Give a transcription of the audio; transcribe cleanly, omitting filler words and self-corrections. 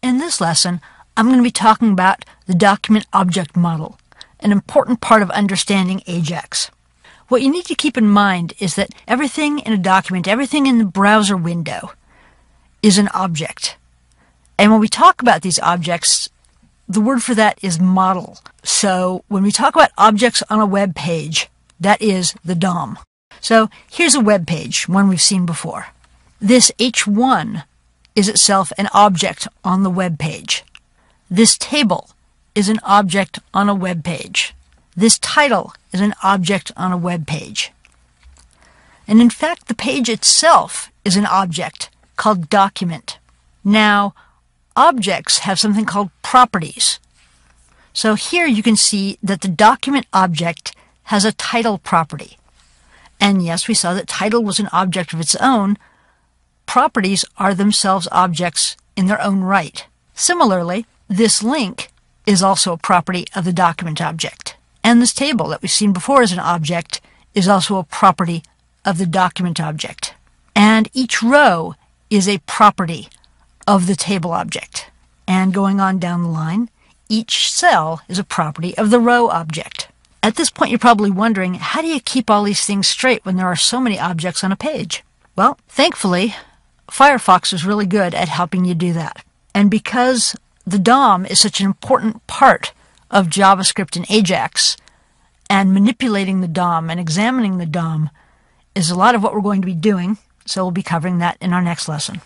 In this lesson, I'm going to be talking about the document object model, an important part of understanding AJAX. What you need to keep in mind is that everything in a document, everything in the browser window, is an object. And when we talk about these objects, the word for that is model. So when we talk about objects on a web page, that is the DOM. So here's a web page, one we've seen before. This H1 is itself an object on the web page. This table is an object on a web page. This title is an object on a web page. And in fact, the page itself is an object called document. Now, objects have something called properties. So here you can see that the document object has a title property. And yes, we saw that title was an object of its own. Properties are themselves objects in their own right. Similarly, this link is also a property of the document object. And this table that we've seen before as an object is also a property of the document object. And each row is a property of the table object. And going on down the line, each cell is a property of the row object. At this point, you're probably wondering, how do you keep all these things straight when there are so many objects on a page? Well, thankfully, Firefox is really good at helping you do that. And because the DOM is such an important part of JavaScript and AJAX, and manipulating the DOM and examining the DOM is a lot of what we're going to be doing, so we'll be covering that in our next lesson.